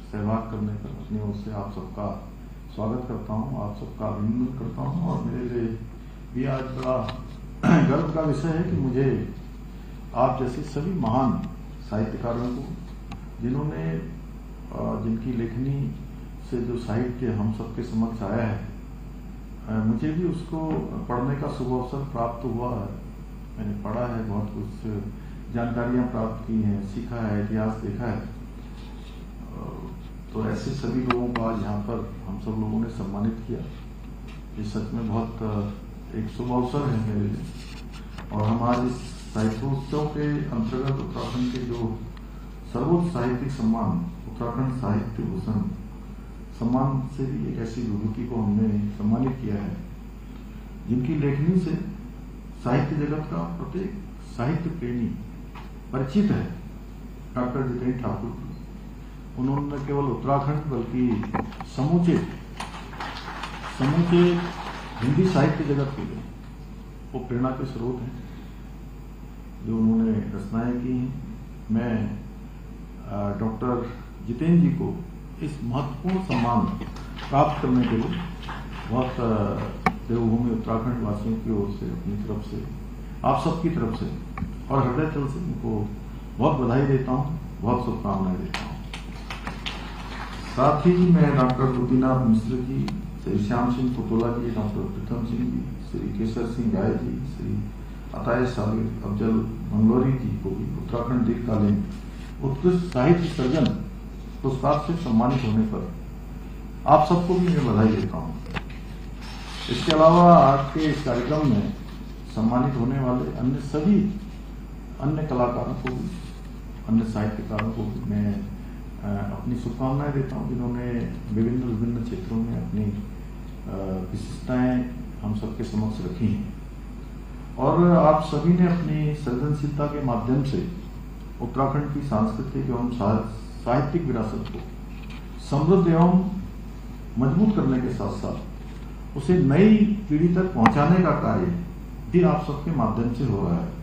सहभाग करने पर अपनी ओर से आप सबका स्वागत करता हूं, आप सबका अभिनंदन करता हूं। और मेरे लिए भी आज बड़ा गर्व का विषय है कि मुझे आप जैसे सभी महान साहित्यकारों को, जिन्होंने जिनकी लेखनी से जो साहित्य हम सबके समक्ष आया है, मुझे भी उसको पढ़ने का शुभ अवसर प्राप्त हुआ है। मैंने पढ़ा है, बहुत कुछ जानकारियां प्राप्त की हैं, सीखा है, इतिहास देखा है। तो ऐसे सभी लोगों को आज यहाँ पर हम सब लोगों ने सम्मानित किया। ये सच में बहुत एक शुभ अवसर है मेरे लिए। और हम आज इस साहित्योत्सव के अंतर्गत उत्तराखंड के जो सर्वोच्च साहित्यिक सम्मान उत्तराखंड साहित्य भूषण सम्मान से भी एक ऐसी विभूति को हमने सम्मानित किया है, जिनकी लेखनी से साहित्य जगत का प्रत्येक साहित्य प्रेमी परिचित है। डॉक्टर जितेंद्र ठाकुर, उन्होंने न केवल उत्तराखंड बल्कि समूचे हिंदी साहित्य जगत के लिए वो प्रेरणा के स्रोत हैं, जो उन्होंने रचनाएं की हैं। मैं डॉक्टर जितेंद्र जी को इस महत्वपूर्ण सम्मान प्राप्त करने के लिए बहुत देवभूमि उत्तराखंड वासियों की ओर से, अपनी तरफ से, आप सबकी तरफ से और हृदय तल से उनको बहुत बधाई देता हूँ, बहुत शुभकामनाएं देता हूँ। साथ ही मैं डॉक्टर गोपीनाथ मिश्र जी, श्री श्याम सिंह पुतोला जी, डॉक्टर प्रीतम सिंह जी, श्री केसर सिंह राय जी, श्री अताय साबिर अफजल मंगलोरी जी को भी उत्तराखंड दीर्घकालीन उत्कृष्ट साहित्य सर्जन पुरस्कार से सम्मानित होने पर आप सबको भी मैं बधाई देता हूँ। इसके अलावा आज के इस कार्यक्रम में सम्मानित होने वाले अन्य सभी अन्य कलाकारों को भी, अन्य साहित्यकारों को भी मैं अपनी शुभकामनाएं देता हूं, जिन्होंने विभिन्न क्षेत्रों में अपनी विशिष्टताएं हम सबके समक्ष रखी हैं। और आप सभी ने अपनी सृजनशीलता के माध्यम से उत्तराखंड की सांस्कृतिक एवं साहित्यिक विरासत को समृद्ध एवं मजबूत करने के साथ साथ उसे नई पीढ़ी तक पहुंचाने का कार्य भी आप सबके माध्यम से हो रहा है।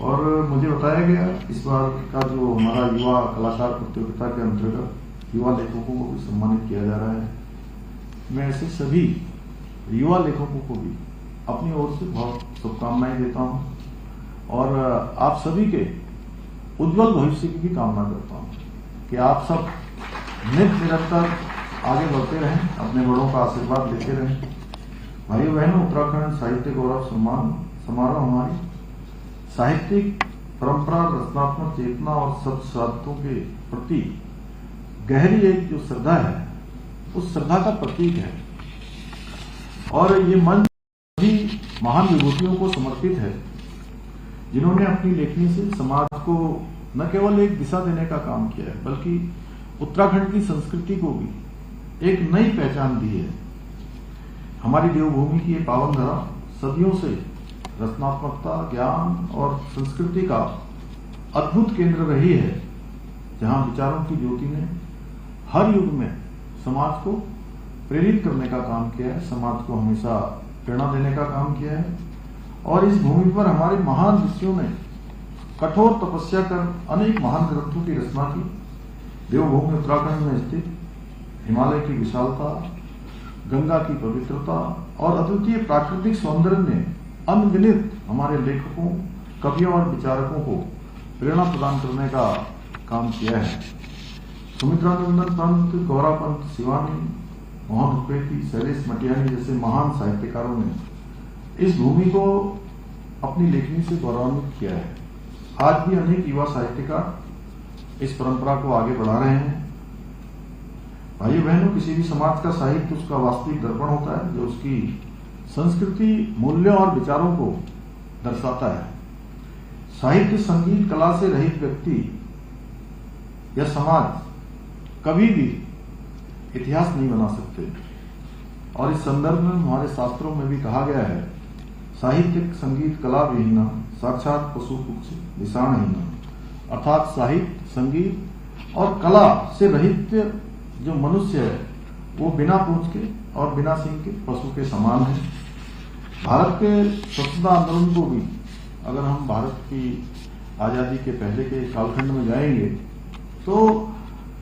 और मुझे बताया गया इस बार का जो हमारा युवा कलाकार प्रतियोगिता के अंतर्गत युवा लेखकों को भी सम्मानित किया जा रहा है। मैं ऐसे सभी युवा लेखकों को भी अपनी ओर से बहुत शुभकामनाएं देता हूं और आप सभी के उज्जवल भविष्य की भी कामना करता हूं कि आप सब निरंतर आगे बढ़ते रहें, अपने बड़ों का आशीर्वाद लेते रहें। भाइयों बहनों, उत्तराखंड साहित्य गौरव सम्मान समारोह हमारी साहित्यिक परंपरा, रचनात्मक चेतना और शब्द साधकों के प्रति गहरी एक जो श्रद्धा है, उस श्रद्धा का प्रतीक है। और ये मंच सभी महान विभूतियों को समर्पित है, जिन्होंने अपनी लेखनी से समाज को न केवल एक दिशा देने का काम किया है, बल्कि उत्तराखंड की संस्कृति को भी एक नई पहचान दी है। हमारी देवभूमि की ये पावन धरा सदियों से रचनात्मकता, ज्ञान और संस्कृति का अद्भुत केंद्र रही है, जहां विचारों की ज्योति ने हर युग में समाज को प्रेरित करने का काम किया है, समाज को हमेशा प्रेरणा देने का काम किया है। और इस भूमि पर हमारे महान ऋषियों ने कठोर तपस्या कर अनेक महान ग्रंथों की रचना की। देवभूमि उत्तराखंड में स्थित हिमालय की विशालता, गंगा की पवित्रता और अद्वितीय प्राकृतिक सौंदर्य ने अनगिनत हमारे लेखकों, कवियों और विचारकों को प्रेरणा प्रदान करने का काम किया है। सुमित्रानंदन पंत, गौरा पंत, शिवानी, मोहन उपेती, शैलेश मटियानी जैसे महान साहित्यकारों ने इस भूमि को अपनी लेखनी से गौरवान्वित किया है। आज भी अनेक युवा साहित्यकार इस परंपरा को आगे बढ़ा रहे हैं। भाइयों बहनों, किसी भी समाज का साहित्य उसका वास्तविक दर्पण होता है, जो उसकी संस्कृति, मूल्यों और विचारों को दर्शाता है। साहित्य, संगीत, कला से रहित व्यक्ति या समाज कभी भी इतिहास नहीं बना सकते। और इस संदर्भ में हमारे शास्त्रों में भी कहा गया है, साहित्य, संगीत, कला विहीना साक्षात पशु पक्षी निशानहीना। अर्थात साहित्य, संगीत और कला से रहित जो मनुष्य है, वो बिना पूंछ के और बिना सिंह के पशु के समान है। भारत के स्वतंत्रता आंदोलन को भी अगर हम भारत की आजादी के पहले के कालखंड में जाएंगे तो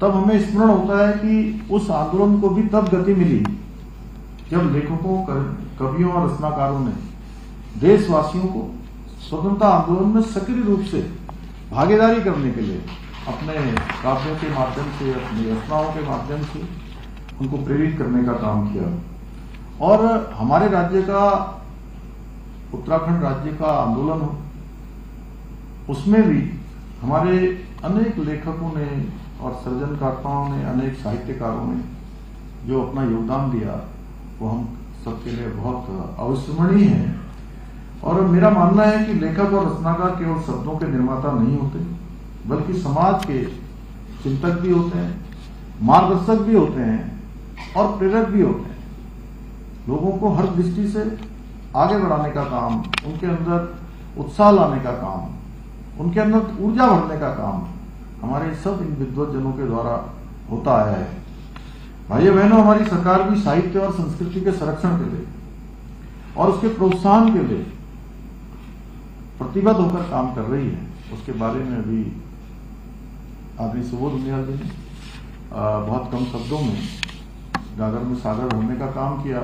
तब हमें स्मरण होता है कि उस आंदोलन को भी तब गति मिली जब लेखकों, कवियों और रचनाकारों ने देशवासियों को स्वतंत्रता आंदोलन में सक्रिय रूप से भागीदारी करने के लिए अपने काव्यों के माध्यम से, अपनी रचनाओं के माध्यम से उनको प्रेरित करने का काम किया। और हमारे राज्य का, उत्तराखंड राज्य का आंदोलन हो, उसमें भी हमारे अनेक लेखकों ने और सृजनकर्ताओं ने, अनेक साहित्यकारों ने जो अपना योगदान दिया वो हम सबके लिए बहुत अविस्मरणीय है। और मेरा मानना है कि लेखक और रचनाकार केवल शब्दों के निर्माता नहीं होते, बल्कि समाज के चिंतक भी होते हैं, मार्गदर्शक भी होते हैं और प्रेरक भी होते हैं। लोगों को हर दृष्टि से आगे बढ़ाने का काम, उनके अंदर उत्साह लाने का काम, उनके अंदर ऊर्जा भरने का काम हमारे सब इन विद्वज्जनों के द्वारा होता आया है। भाइयों बहनों, हमारी सरकार भी साहित्य और संस्कृति के संरक्षण के लिए और उसके प्रोत्साहन के लिए प्रतिबद्ध होकर काम कर रही है। उसके बारे में अभी आदरणीय सुबोध उनियाल जी ने बहुत कम शब्दों में गागर में सागर भरने का काम किया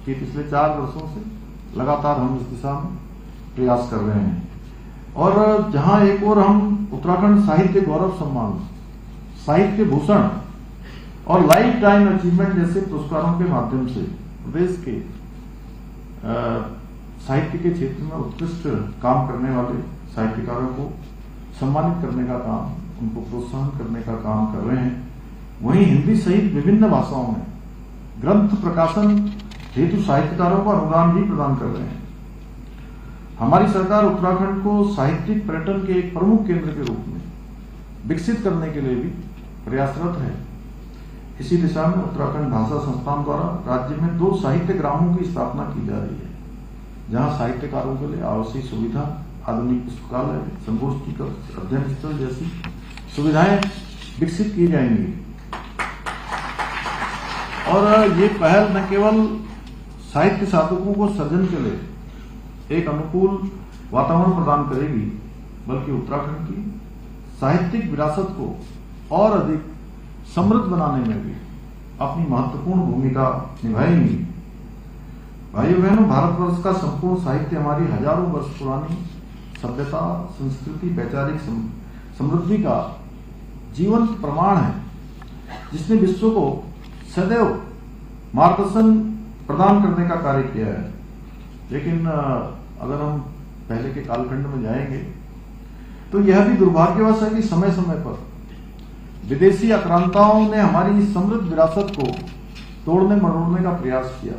कि पिछले 4 वर्षों से लगातार हम इस दिशा में प्रयास कर रहे हैं। और जहां एक ओर हम उत्तराखंड साहित्य गौरव सम्मान, साहित्य भूषण और लाइफ टाइम अचीवमेंट जैसे पुरस्कारों के माध्यम से प्रदेश के साहित्य के क्षेत्र में उत्कृष्ट काम करने वाले साहित्यकारों को सम्मानित करने का काम, उनको प्रोत्साहन करने का काम कर रहे हैं, वहीं हिंदी सहित विभिन्न भाषाओं में ग्रंथ प्रकाशन हेतु साहित्यकारों को अनुदान भी प्रदान कर रहे हैं। हमारी सरकार उत्तराखंड को साहित्यिक पर्यटन के एक प्रमुख केंद्र के रूप में विकसित करने के लिए भी प्रयासरत है। इसी दिशा में उत्तराखंड भाषा संस्थान द्वारा राज्य में 2 साहित्य ग्रामों की स्थापना की जा रही है, जहां साहित्यकारों के लिए आवश्यक सुविधा, आधुनिक पुस्तकालय, संगोष्ठी का अध्ययन स्थल जैसी सुविधाएं विकसित की जाएंगी। और ये पहल न केवल साहित्य साधकों को सृजन के लिए एक अनुकूल वातावरण प्रदान करेगी, बल्कि उत्तराखंड की साहित्यिक विरासत को और अधिक समृद्ध बनाने में भी अपनी महत्वपूर्ण भूमिका निभाएंगी। भाइयों बहनों, भारतवर्ष का संपूर्ण साहित्य हमारी हजारों वर्ष पुरानी सभ्यता, संस्कृति, वैचारिक समृद्धि का जीवंत प्रमाण है, जिसने विश्व को सदैव मार्गदर्शन प्रदान करने का कार्य किया है। लेकिन अगर हम पहले के कालखंड में जाएंगे तो यह भी दुर्भाग्यवश है कि समय समय पर विदेशी आक्रांताओं ने हमारी समृद्ध विरासत को तोड़ने मरोड़ने का प्रयास किया,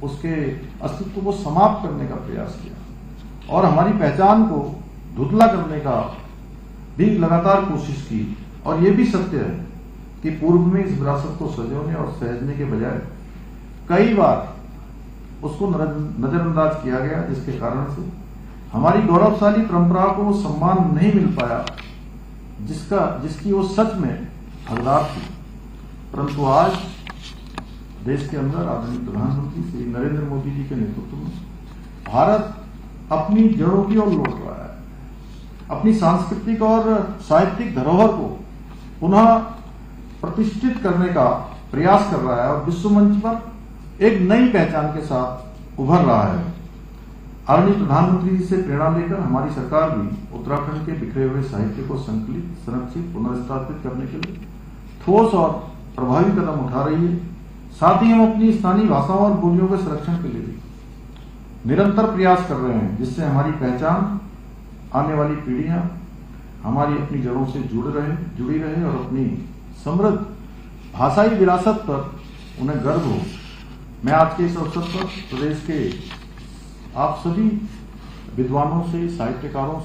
उसके अस्तित्व को समाप्त करने का प्रयास किया और हमारी पहचान को धुंधला करने का भी लगातार कोशिश की। और यह भी सत्य है कि पूर्व में इस विरासत को सजोने और सहेजने के बजाय कई बार उसको नजरअंदाज किया गया, जिसके कारण से हमारी गौरवशाली परंपरा को वो सम्मान नहीं मिल पाया जिसकी वो सच में हकदार थी। परंतु आज देश के अंदर आदरणीय प्रधानमंत्री श्री नरेंद्र मोदी जी के नेतृत्व में भारत अपनी जड़ों की ओर लौट रहा है, अपनी सांस्कृतिक और साहित्यिक धरोहर को पुनः प्रतिष्ठित करने का प्रयास कर रहा है और विश्व मंच पर एक नई पहचान के साथ उभर रहा है। आदरणीय प्रधानमंत्री जी से प्रेरणा लेकर हमारी सरकार भी उत्तराखंड के बिखरे हुए साहित्य को संकलित, संरक्षित, पुनर्स्थापित करने के लिए ठोस और प्रभावी कदम उठा रही है। साथ ही हम अपनी स्थानीय भाषाओं और बोलियों के संरक्षण के लिए भी निरंतर प्रयास कर रहे हैं, जिससे हमारी पहचान, आने वाली पीढ़ियां हमारी अपनी जड़ों से जुड़ी रहे और अपनी समृद्ध भाषाई विरासत पर उन्हें गर्व हो। मैं आज के इस अवसर पर प्रदेश के आप सभी विद्वानों से, साहित्यकारों